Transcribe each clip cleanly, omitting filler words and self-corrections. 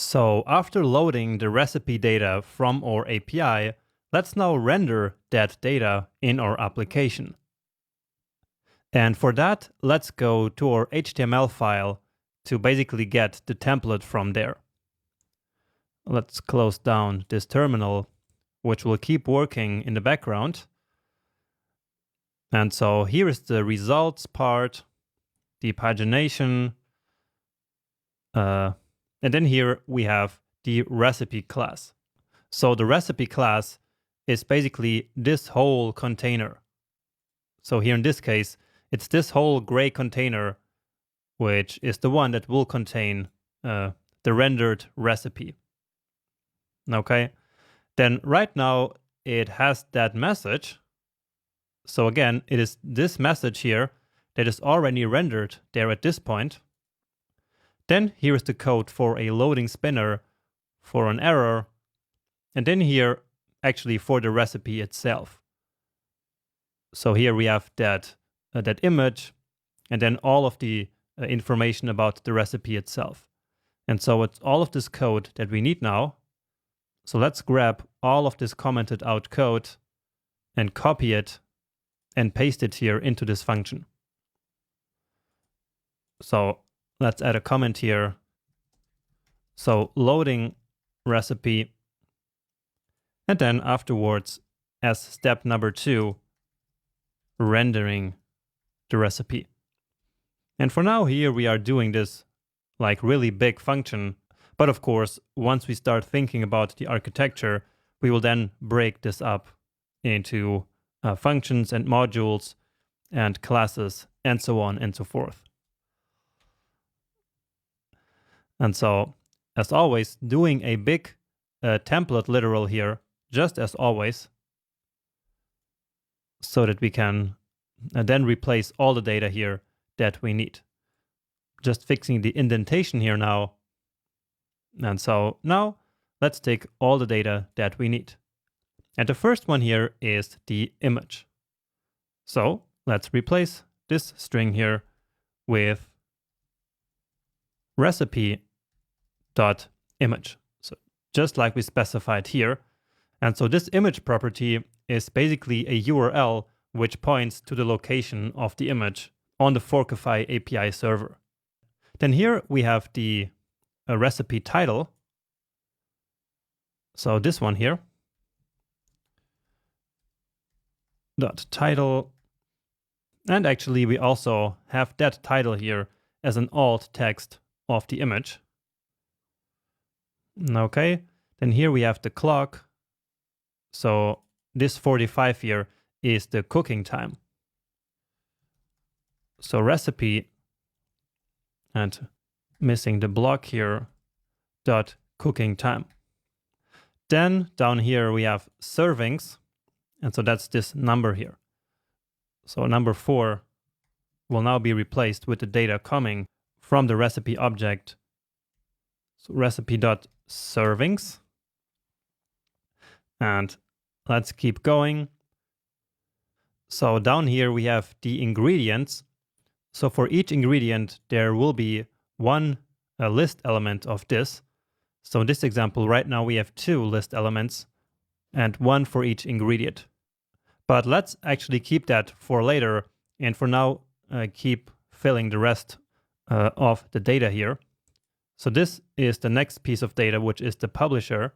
So after loading the recipe data from our API, let's now render that data in our application. And for that, let's go to our HTML file to basically get the template from there. Let's close down this terminal, which will keep working in the background. And so here is the results part, the pagination, and then here we have the recipe class. So the recipe class is basically this whole container. So here in this case, it's this whole gray container, which is the one that will contain the rendered recipe. Okay, then right now it has that message. So again, it is this message here that is already rendered there at this point. Then here is the code for a loading spinner, for an error, and then here actually for the recipe itself. So here we have that image, and then all of the information about the recipe itself. And so it's all of this code that we need now. So let's grab all of this commented out code and copy it and paste it here into this function. So let's add a comment here. So loading recipe, and then afterwards, as step number 2, rendering the recipe. And for now here we are doing this like really big function. But of course, once we start thinking about the architecture, we will then break this up into functions and modules and classes and so on and so forth. And so, as always, doing a big template literal here, just as always, so that we can then replace all the data here that we need. Just fixing the indentation here now. And so now let's take all the data that we need. And the first one here is the image. So let's replace this string here with recipe.image. So just like we specified here. And so this image property is basically a URL which points to the location of the image on the Forkify API server. Then here we have the recipe title. So this one here. Dot title. And actually we also have that title here as an alt text of the image. Okay, then here we have the clock. So this 45 here is the cooking time. So recipe, and missing the block here, dot cooking time. Then down here we have servings, and so that's this number here. So number 4 will now be replaced with the data coming from the recipe object. So recipe.servings. And let's keep going. So down here we have the ingredients. So for each ingredient, there will be one list element of this. So in this example, right now we have 2 list elements and 1 for each ingredient. But let's actually keep that for later. And for now, keep filling the rest of the data here. So this is the next piece of data, which is the publisher.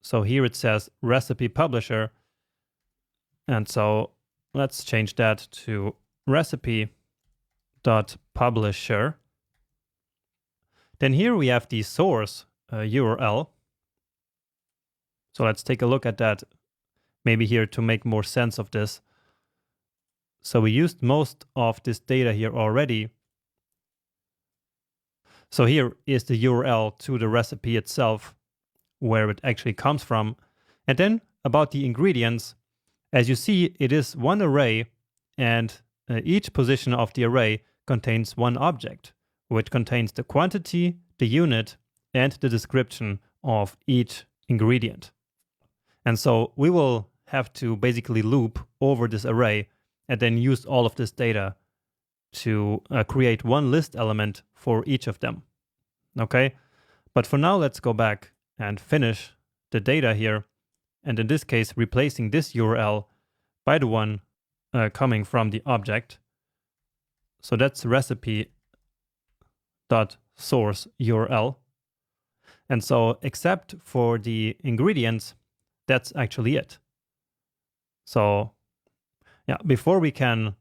So here it says recipe publisher. And so let's change that to recipe.publisher. Then here we have the source URL. So let's take a look at that, maybe here to make more sense of this. So we used most of this data here already. So here is the URL to the recipe itself, where it actually comes from. And then about the ingredients, as you see, it is one array, and each position of the array contains one object, which contains the quantity, the unit, and the description of each ingredient. And so we will have to basically loop over this array and then use all of this data to create one list element for each of them. Okay, But for now, let's go back and finish the data here. And in this case, replacing this URL by the one coming from the object. So that's recipe.source URL. And so except for the ingredients, that's actually it. So yeah, before we can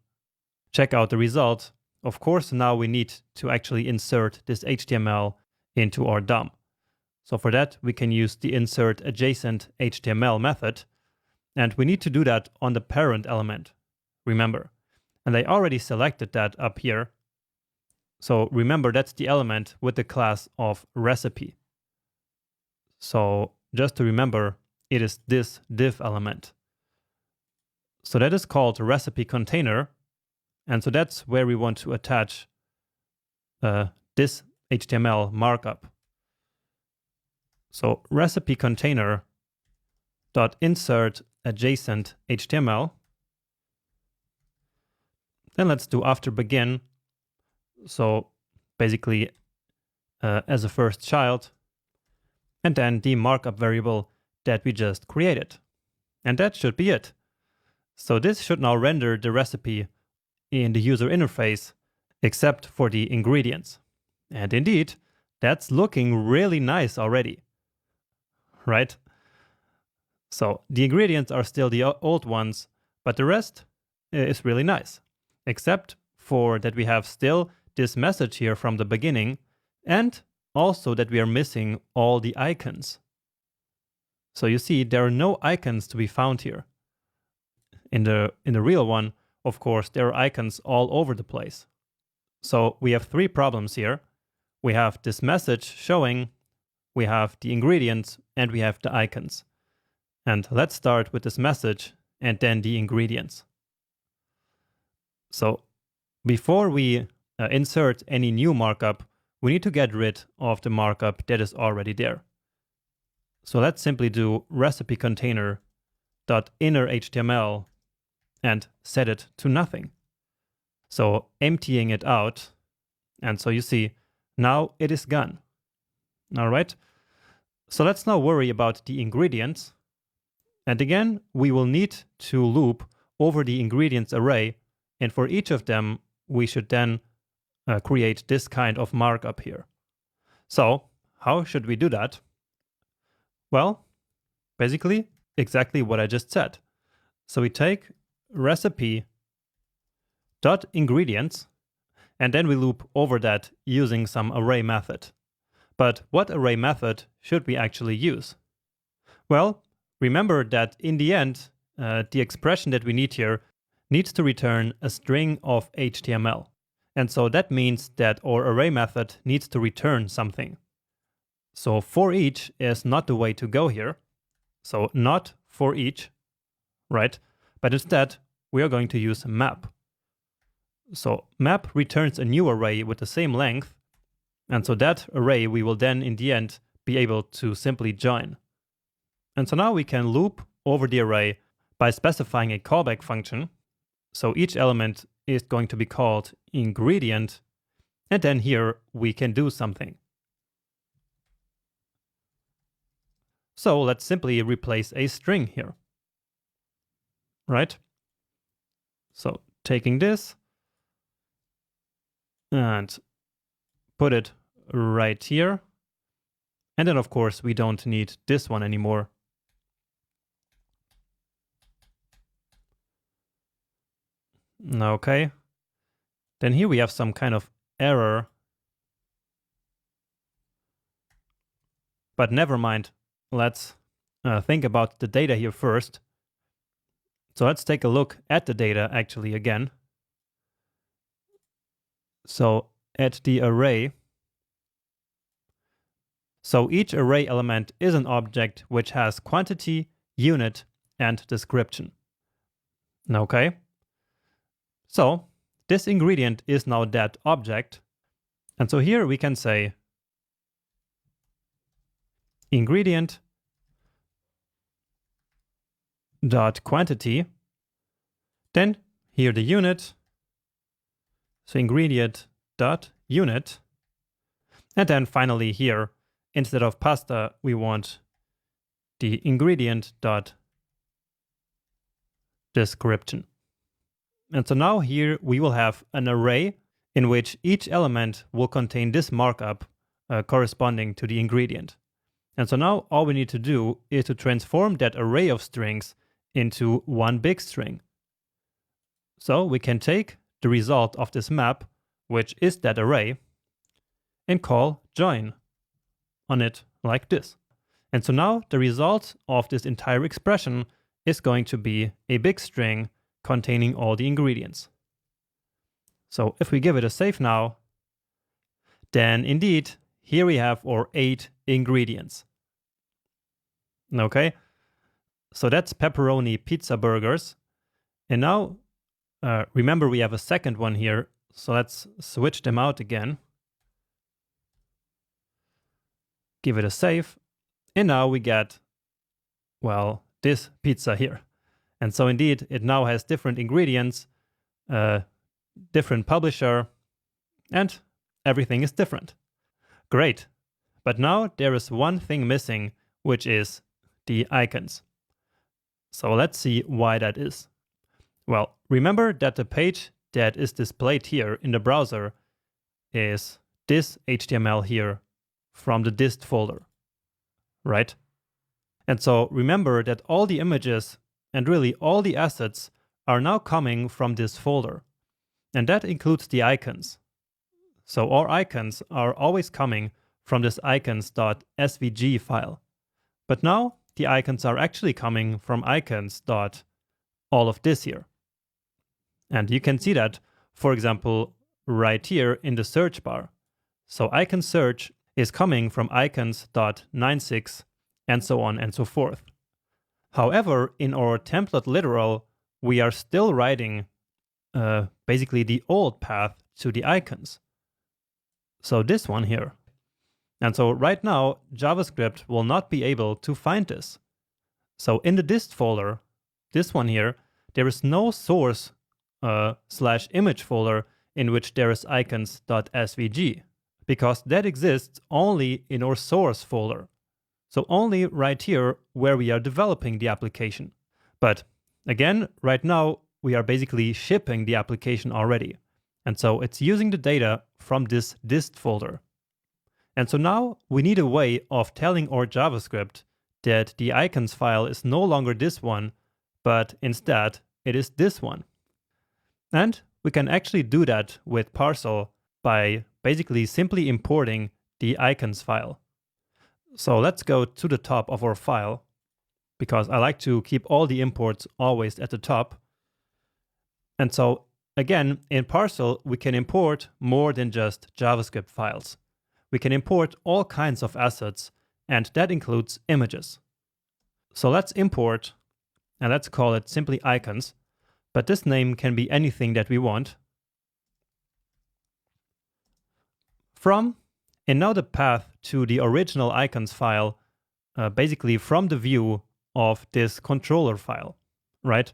check out the result, of course, now we need to actually insert this HTML into our DOM. So for that, we can use the insert adjacent HTML method. And we need to do that on the parent element, remember. And I already selected that up here. So remember, that's the element with the class of recipe. So just to remember, it is this div element. So that is called recipe container. And so that's where we want to attach this HTML markup. So recipe container dot insert adjacent HTML. Then let's do after begin. So basically as a first child, and then the markup variable that we just created. And that should be it. So this should now render the recipe in the user interface, except for the ingredients. And indeed, that's looking really nice already, right? So the ingredients are still the old ones, but the rest is really nice, except for that we have still this message here from the beginning, and also that we are missing all the icons. So you see, there are no icons to be found here. In the real one, of course, there are icons all over the place. So we have three problems here. We have this message showing, we have the ingredients, and we have the icons. And let's start with this message and then the ingredients. So before we insert any new markup, we need to get rid of the markup that is already there. So let's simply do recipe container dot inner HTML and set it to nothing. So emptying it out. And so you see, now it is gone. All right. So let's now worry about the ingredients. And again, we will need to loop over the ingredients array. And for each of them, we should then create this kind of markup here. So how should we do that? Well, basically exactly what I just said. So we take recipe.ingredients, and then we loop over that using some array method. But what array method should we actually use? Well, remember that in the end, the expression that we need here needs to return a string of HTML. And so that means that our array method needs to return something. So for each is not the way to go here. So not for each, right? But instead, we are going to use map. So map returns a new array with the same length. And so that array we will then in the end be able to simply join. And so now we can loop over the array by specifying a callback function. So each element is going to be called ingredient. And then here we can do something. So let's simply replace a string here. Right? So taking this and put it right here. And then of course we don't need this one anymore. Okay. Then here we have some kind of error. But never mind. Let's think about the data here first. So let's take a look at the data actually again. So at the array, so each array element is an object which has quantity, unit, and description. Okay. So this ingredient is now that object. And so here we can say ingredient dot quantity, then here the unit, so ingredient dot unit, and then finally here instead of pasta, we want the ingredient dot description. And so now here we will have an array in which each element will contain this markup corresponding to the ingredient. And so now all we need to do is to transform that array of strings into one big string. So we can take the result of this map, which is that array, and call join on it like this. And so now the result of this entire expression is going to be a big string containing all the ingredients. So if we give it a save now, then indeed, here we have our 8 ingredients. Okay, so that's pepperoni pizza burgers. And now, remember we have a second one here, so let's switch them out again. Give it a save, and now we get, well, this pizza here. And so indeed, it now has different ingredients, different publisher, and everything is different. Great. But now there is one thing missing, which is the icons. So let's see why that is. Well, remember that the page that is displayed here in the browser is this HTML here from the dist folder, right? And so remember that all the images and really all the assets are now coming from this folder. And that includes the icons. So our icons are always coming from this icons.svg file. But now the icons are actually coming from icons.all of this here. And you can see that, for example, right here in the search bar. So icon search is coming from icons.96 and so on and so forth. However, in our template literal, we are still writing basically the old path to the icons. So this one here. And so right now, JavaScript will not be able to find this. So in the dist folder, this one here, there is no source / image folder in which there is icons.svg, because that exists only in our source folder. So only right here where we are developing the application. But again, right now, we are basically shipping the application already. And so it's using the data from this dist folder. And so now we need a way of telling our JavaScript that the icons file is no longer this one, but instead it is this one. And we can actually do that with Parcel by basically simply importing the icons file. So let's go to the top of our file, because I like to keep all the imports always at the top. And so again, in Parcel, we can import more than just JavaScript files. We can import all kinds of assets, and that includes images. So let's import, and let's call it simply icons, but this name can be anything that we want. From, and now the path to the original icons file, basically from the view of this controller file, right?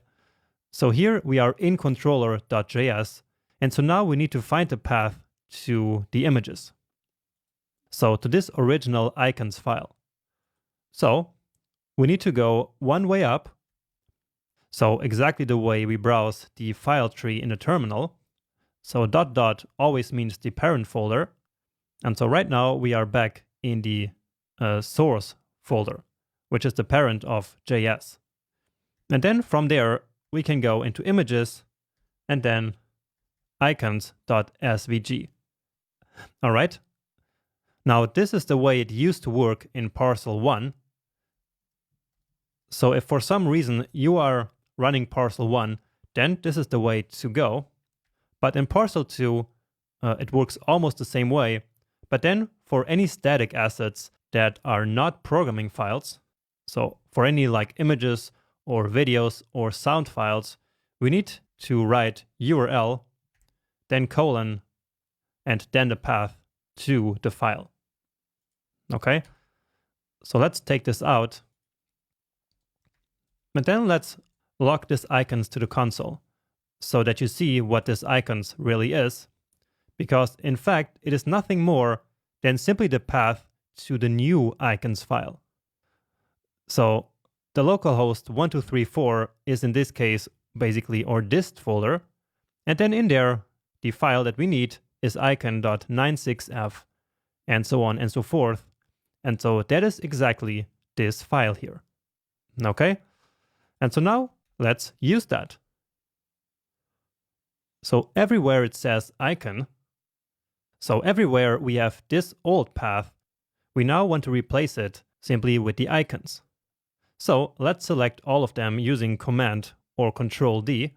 So here we are in controller.js, and so now we need to find the path to the images. So to this original icons file. So we need to go one way up. So exactly the way we browse the file tree in the terminal. So ... always means the parent folder. And so right now we are back in the source folder, which is the parent of JS. And then from there, we can go into images and then icons.svg. All right. Now, this is the way it used to work in Parcel 1. So if for some reason you are running Parcel 1, then this is the way to go. But in Parcel 2, it works almost the same way. But then for any static assets that are not programming files, so for any like images or videos or sound files, we need to write URL, then colon, and then the path to the file. Okay, so let's take this out. And then let's log this icons to the console so that you see what this icons really is. Because in fact, it is nothing more than simply the path to the new icons file. So the localhost 1234 is in this case basically our dist folder. And then in there, the file that we need is icon.96f and so on and so forth. And so that is exactly this file here. Okay? And so now let's use that. So everywhere it says icon, so everywhere we have this old path, we now want to replace it simply with the icons. So let's select all of them using Command or Control D.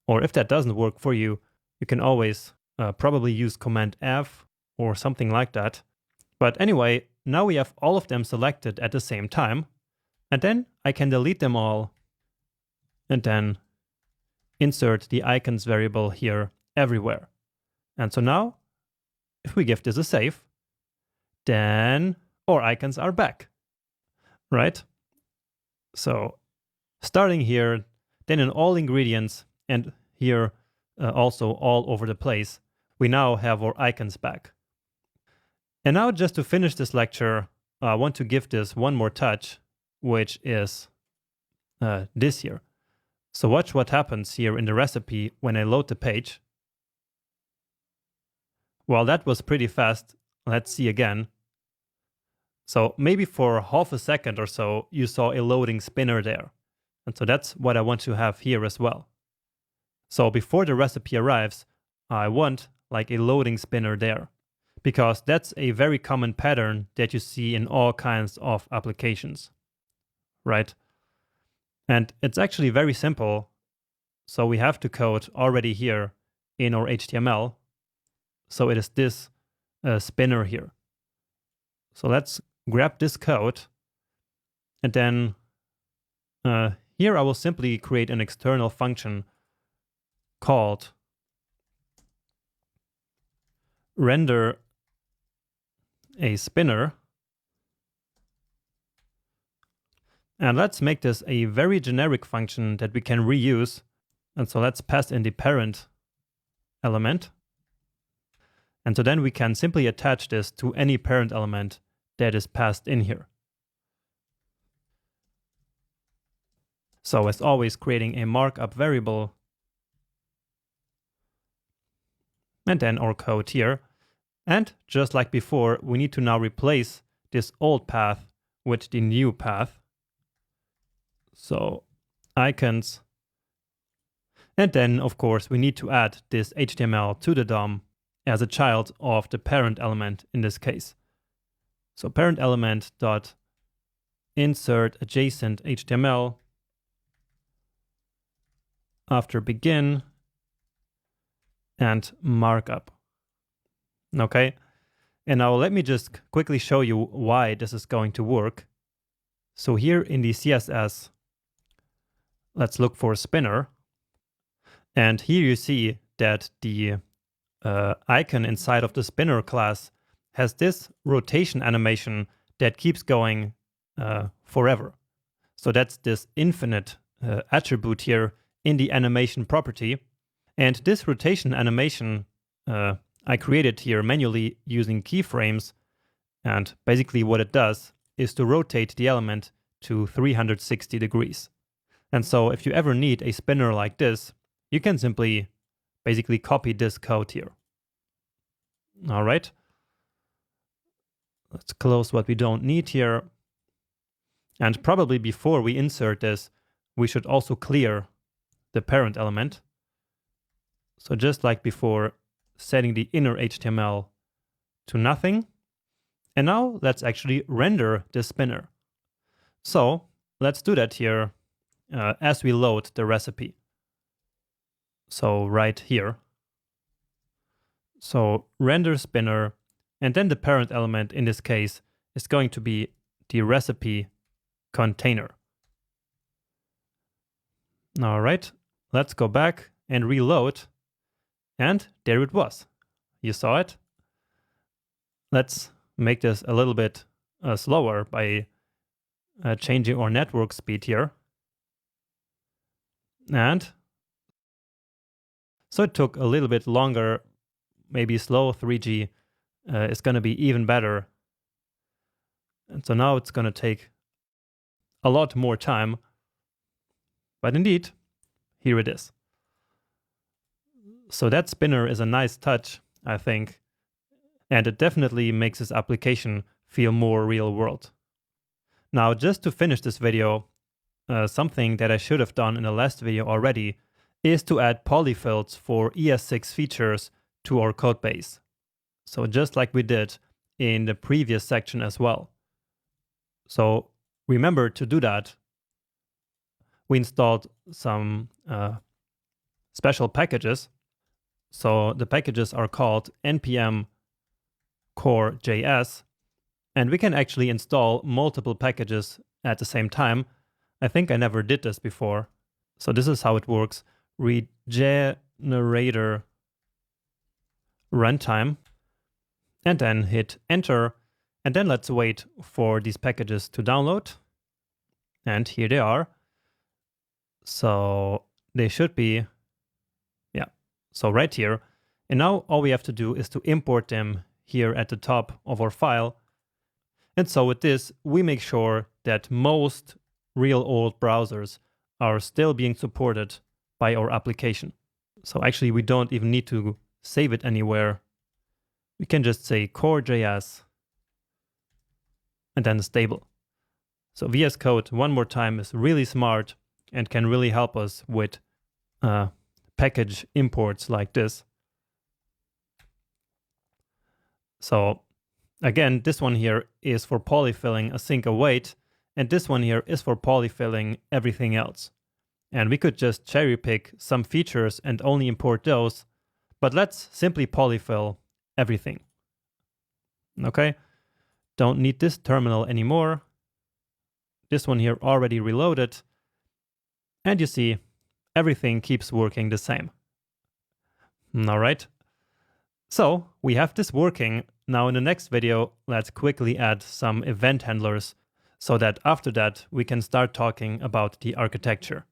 Or if that doesn't work for you, you can always probably use Command F or something like that. But anyway, now we have all of them selected at the same time. And then I can delete them all and then insert the icons variable here everywhere. And so now, if we give this a save, then our icons are back, right? So starting here, then in all ingredients, and here also all over the place, we now have our icons back. And now just to finish this lecture, I want to give this one more touch, which is this here. So watch what happens here in the recipe when I load the page. Well, that was pretty fast. Let's see again. So maybe for half a second or so, you saw a loading spinner there. And so that's what I want to have here as well. So before the recipe arrives, I want like a loading spinner there, because that's a very common pattern that you see in all kinds of applications, right? And it's actually very simple. So we have the code already here in our HTML. So it is this spinner here. So let's grab this code. And then here I will simply create an external function called render a spinner. And let's make this a very generic function that we can reuse. And so let's pass in the parent element. And so then we can simply attach this to any parent element that is passed in here. So as always, creating a markup variable. And then our code here. And just like before, we need to now replace this old path with the new path. So icons. And then, of course, we need to add this HTML to the DOM as a child of the parent element in this case. So parent element dot insert adjacent HTML after begin and markup. Okay, and now let me just quickly show you why this is going to work. So here in the CSS, let's look for spinner. And here you see that the icon inside of the spinner class has this rotation animation that keeps going forever. So that's this infinite attribute here in the animation property. And this rotation animation I created here manually using keyframes. And basically what it does is to rotate the element to 360 degrees. And so if you ever need a spinner like this, you can simply basically copy this code here. All right. Let's close what we don't need here. And probably before we insert this, we should also clear the parent element. So just like before, setting the inner HTML to nothing. And now let's actually render the spinner. So let's do that here as we load the recipe. So right here. So render spinner, and then the parent element in this case is going to be the recipe container. All right, let's go back and reload. And there it was. You saw it. Let's make this a little bit slower by changing our network speed here. And so it took a little bit longer, maybe slow 3G, is going to be even better. And so now it's going to take a lot more time. But indeed, here it is. So that spinner is a nice touch, I think. And it definitely makes this application feel more real world. Now, just to finish this video, something that I should have done in the last video already is to add polyfills for ES6 features to our code base. So just like we did in the previous section as well. So remember to do that. We installed some special packages. So the packages are called npm core.js, and we can actually install multiple packages at the same time. I think I never did this before. So this is how it works. Regenerator runtime, and then hit enter, and then let's wait for these packages to download. And here they are. So they should be, yeah, so right here. And now all we have to do is to import them here at the top of our file. And so with this, we make sure that most real old browsers are still being supported by our application. So actually, we don't even need to save it anywhere. We can just say core.js and then stable. So VS Code, one more time, is really smart and can really help us with package imports like this. So again, this one here is for polyfilling async await, and this one here is for polyfilling everything else. And we could just cherry pick some features and only import those, but let's simply polyfill everything. Okay, don't need this terminal anymore. This one here already reloaded, and you see everything keeps working the same. All right, so we have this working. Now in the next video, let's quickly add some event handlers so that after that we can start talking about the architecture.